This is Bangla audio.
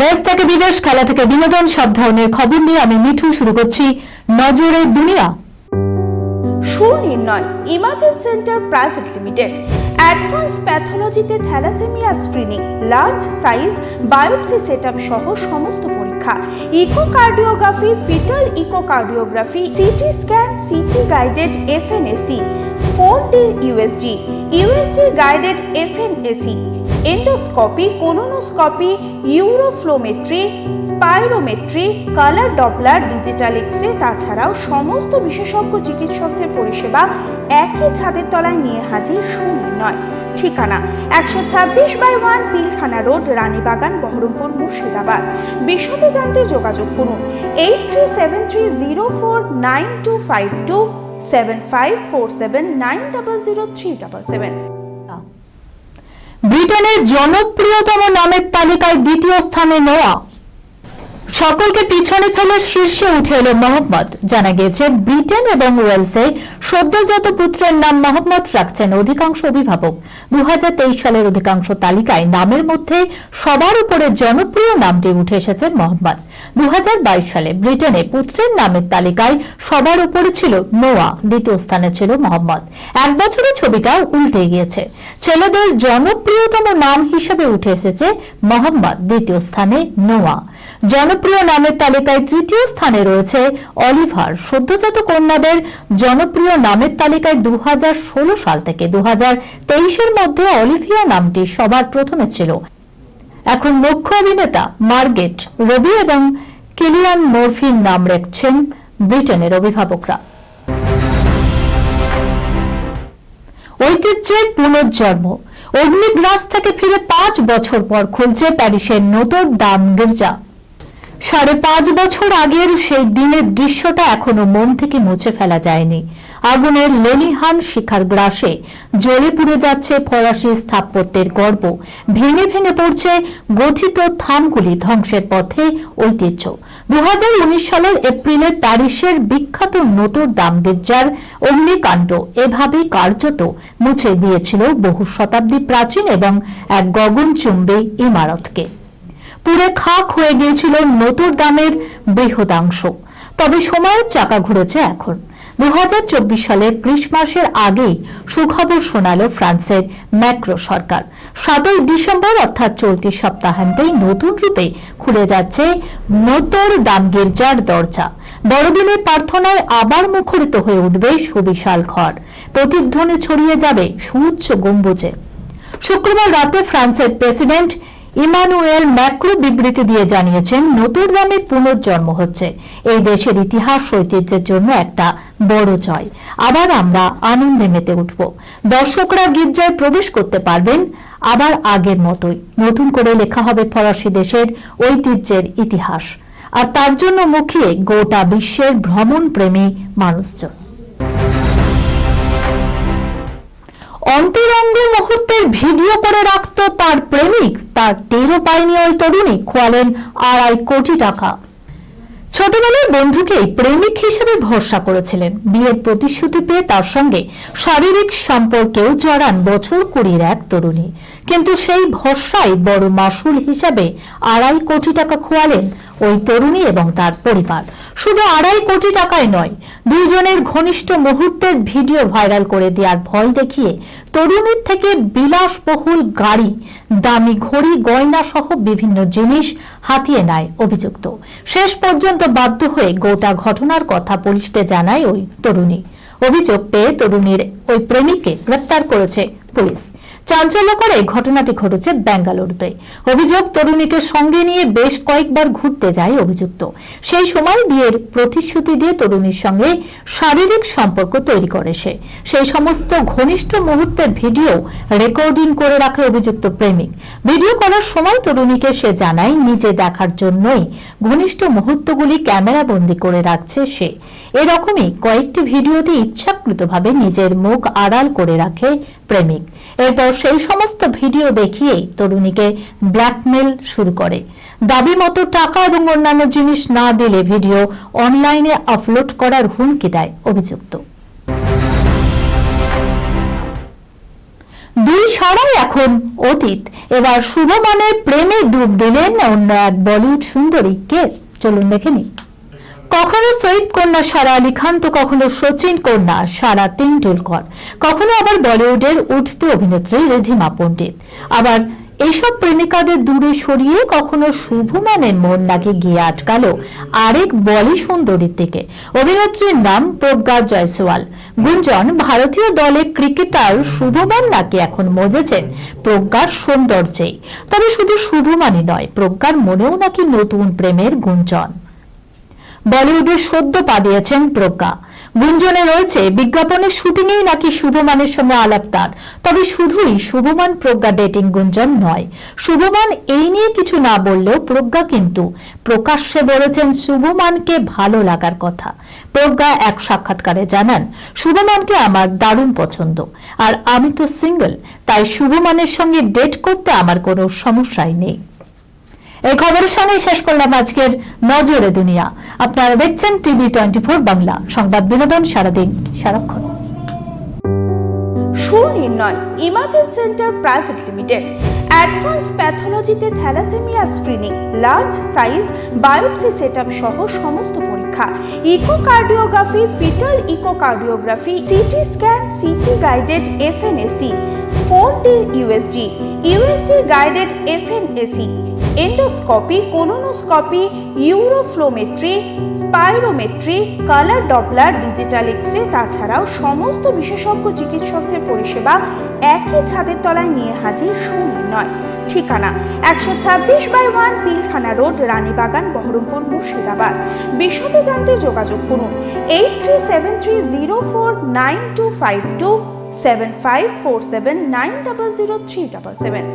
দেশ থেকে বিদেশ, খেলা থেকে বিনোদন, সব ধরনের খবর নিয়ে আমি মিঠু শুরু করছি নজরের দুনিয়া। Sunirnoy imaging centre private limited advance প্যাথোলজিতে thalassaemia screening, large size biopsy setup সহ সমস্ত পরীক্ষা, echocardiography, foetal echocardiography, CT scan, CT guided FNAC, 4D USG, USG guided FNAC, endoscopy, colonoscopy, uroflowmetry, spirometry, colour Doppler, digital X-ray, তাছাড়াও সমস্ত বিশেষজ্ঞ চিকিৎসকদের পরিষেবা একই ছাদের তলায় নিয়ে হাজির সুনির্ণয়। ঠিকানা 126/1 পিলখানা রোড, রানীবাগান, বহরমপুর, মুর্শিদাবাদ। বিশদে জানতে যোগাযোগ করুন 8373049252 7547900377। ব্রিটেনের জনপ্রিয়তম নামের তালিকায় দ্বিতীয় স্থানে নোয়া। সকলকে পিছনে ফেলে শীর্ষে উঠে এলো মোহাম্মদ। জানা গিয়েছে ব্রিটেন এবং ওয়েলসে সদ্যজাত পুত্রের নাম মোহাম্মদ রাখছেন অধিকাংশ অভিভাবক। 2023 সালের অধিকাংশ তালিকায় নামের মধ্যে সবার উপরে জনপ্রিয় নামটি উঠে এসেছে মোহাম্মদ। 2022 সালে ব্রিটেনে পুত্রের নামের তালিকায় সবার উপরে ছিল নোয়া, দ্বিতীয় স্থানে ছিল মোহাম্মদ। এক বছরের ছবিটা উল্টে গিয়েছে। ছেলেদের জনপ্রিয়তম নাম হিসেবে উঠে এসেছে মোহাম্মদ, দ্বিতীয় স্থানে নোয়া। জনপ্রিয় নামের তালিকায় তৃতীয় স্থানে রয়েছে অলিভার। সদ্যজাত কন্যাদের জনপ্রিয় নামের তালিকায় 2016 সাল থেকে 2023-এর মধ্যে অলিভিয়া নামটি সবার প্রথমে ছিল। এখন মুখ্য অভিনেতা মার্গেট রবি এবং কিলিয়ান মর্ফির নাম রাখছেন ব্রিটেনের অভিভাবকরা। ঐতিহ্যের পুনর্জন্ম। অগ্নিগ্রাস থেকে ফিরে 5 বছর পর খুলছে প্যারিসের নোতর দাম গির্জা। 5.5 বছর আগের সেই দিনের দৃশ্যটা এখনো মন থেকে মুছে ফেলা যায়নি। আগুনের লেলিহান শিখার গ্রাসে জ্বলে পুড়ে যাচ্ছে ফরাসি স্থাপত্যের গর্ব। ভেঙে ভেঙে পড়ছে গঠিত থামগুলি, ধ্বংসের পথে ঐতিহ্য। 2019 সালের এপ্রিলে প্যারিসের বিখ্যাত নোতর দাম গির্জার অগ্নিকাণ্ড এভাবেই কার্যত মুছে দিয়েছিল বহু শতাব্দী প্রাচীন এবং এক গগনচুম্বী ইমারতকে। পুরে খাক হয়ে গিয়েছিল নোতর দামের বৃহদাংশ। তবে সময়ের চাকা ঘুরেছে এখন। 2024 সালের ক্রিসমাসের আগেই সুখবর শোনালো ফ্রান্সের ম্যাক্রো সরকার। 7 ডিসেম্বর অর্থাৎ চলতি সপ্তাহান্তেই নতুন রূপে খুলে যাচ্ছে নোতর দাম গির্জার দরজা। বড়দিনের প্রার্থনায় আবার মুখরিত হয়ে উঠবে সুবিশাল ঘর। প্রতিধ্বনি ছড়িয়ে যাবে সুউচ্চ গম্বুজে। শুক্রবার রাতে ফ্রান্সের প্রেসিডেন্ট ইমানুয়েল ম্যাক্রো বিবৃতি দিয়ে জানিয়েছেন নোতর দামের পুনর্জন্ম হচ্ছে। এই দেশের ইতিহাস ঐতিহ্যের জন্য একটা বড় জয়। আবার আমরা আনন্দে মেতে উঠব। দর্শকরা গির্জায় প্রবেশ করতে পারবেন আবার আগের মতোই। নতুন করে লেখা হবে ফরাসি দেশের ঐতিহ্যের ইতিহাস। আর তার জন্য মুখিয়ে গোটা বিশ্বের ভ্রমণ প্রেমী মানুষজন। অন্তরঙ্গ মুহূর্তের ভিডিও করে রাখত তার প্রেমিক, তার টেরও পায়নি ওই তরুণী। খোয়ালেন 2.5 কোটি টাকা। ছোটবেলার বন্ধুকেই প্রেমিক হিসেবে ভরসা করেছিলেন। বিয়ের প্রতিশ্রুতি পেয়ে তার সঙ্গে শারীরিক সম্পর্কেও জড়ান বছর 20-র এক তরুণী। কিন্তু সেই ভরসায় বড় মাসুল হিসাবে 2.5 কোটি টাকা খোয়ালেন ওই তরুণী এবং তার পরিবার। শুধু 2.5 কোটি টাকায় নয়, দুজনের ঘনিষ্ঠ মুহূর্তের ভিডিও ভাইরাল করে দেওয়ার ভয় দেখিয়ে তরুণীর থেকে বিলাসবহুল গাড়ি, দামি ঘড়ি, গয়না সহ বিভিন্ন জিনিস হাতিয়ে নেয় অভিযুক্ত। শেষ পর্যন্ত বাধ্য হয়ে গোটা ঘটনার কথা পুলিশকে জানায় ওই তরুণী। অভিযোগ পেয়ে তরুণীর ওই প্রেমিককে গ্রেপ্তার করেছে পুলিশ। চাঞ্চল্যকর এই ঘটনাটি ঘটেছে বেঙ্গালুরুতে। অভিযোগ, তরুণীকে সঙ্গে নিয়ে বেশ কয়েকবার ঘুরতে যায় অভিযুক্ত। সেই সময় বিয়ের প্রতিশ্রুতি দিয়ে তরুণীর সঙ্গে শারীরিক সম্পর্ক তৈরি করে সে। সেই সমস্ত ঘনিষ্ঠ মুহূর্তের ভিডিও রেকর্ডিং করে রাখে অভিযুক্ত প্রেমিক। ভিডিও করার সময় তরুণীকে সে জানায় নিজে দেখার জন্যই ঘনিষ্ঠ মুহূর্তগুলি ক্যামেরা বন্দী করে রাখছে সে। এরকমই কয়েকটি ভিডিওতে ইচ্ছাকৃতভাবে নিজের মুখ আড়াল করে রাখে প্রেমিক। এরপর সেই সমস্ত ভিডিও দেখিয়ে তরুণীকে ব্ল্যাকমেল শুরু করে। দাবি মতো টাকা এবং অন্যান্য জিনিস না দিলে ভিডিও অনলাইনে আপলোড করার হুমকি দেয় অভিযুক্ত। 2 তারাই এখন অতীত। এবার শুভমানের প্রেমে ডুব দিলেন অন্য এক বলিউড সুন্দরী। কে, চলুন দেখে নিই। কখনো সৈয়দ কন্যা সারা আলী খান, তো কখনো সচিন কন্যা সারা তেন্ডুলকর, কখনো আবার বলিউডের উঠতি অভিনেত্রী রিধিমা পণ্ডিত। আবার এইসব প্রেমিকাদের দূরে সরিয়ে কখনো শুভমানের মন নাকি গিয়ে আটকালো আরেক বলি সুন্দরীর দিকে। অভিনেত্রীর নাম প্রজ্ঞা জয়সওয়াল। গুঞ্জন, ভারতীয় দলে ক্রিকেটার শুভমান নাকি এখন মজেছেন প্রজ্ঞার সৌন্দর্যেই। তবে শুধু শুভমানই নয়, প্রজ্ঞার মনেও নাকি নতুন প্রেমের গুঞ্জন। বলিউডে সদ্য পা দিয়েছেন প্রজ্ঞা। গুঞ্জনে রয়েছে বিজ্ঞাপনের শুটিংয়েই নাকি শুভমানের সঙ্গে আলাপ তার। তবে শুধুই শুভমান প্রজ্ঞা ডেটিং গুঞ্জন নয়। শুভমান এই নিয়ে কিছু না বললেও প্রজ্ঞা কিন্তু প্রকাশ্যে বলেছেন শুভমানকে ভালো লাগার কথা। প্রজ্ঞা এক সাক্ষাৎকারে জানান, শুভমানকে আমার দারুণ পছন্দ, আর আমি তো সিঙ্গেল, তাই শুভমানের সঙ্গে ডেট করতে আমার কোনো সমস্যাই নেই। এই খবরের সঙ্গে শেষ করলাম আজকের নজরে দুনিয়া। আপনারা দেখছেন টিভি 24 বাংলা, সংবাদ বিনোদন সারাদিন সারাক্ষণ। Sunirnoy imaging centre private limited, advance প্যাথোলজিতে thalassaemia screening, large size biopsy setup সহ সমস্ত পরীক্ষা, echocardiography, foetal echocardiography, CT scan, CT guided FNAC, 4D USG, USG guided FNAC, endoscopy, colonoscopy, uroflowmetry, spirometry, colour Doppler, digital X-ray, তাছাড়াও সমস্ত বিশেষজ্ঞ চিকিৎসকদের পরিষেবা একই ছাদের তলায় নিয়ে হাজির সুনির্ণয়। ঠিকানা 126/1 পিলখানা রোড, রানীবাগান, বহরমপুর, মুর্শিদাবাদ। বিশদে জানতে যোগাযোগ করুন 8373049252 7547900377।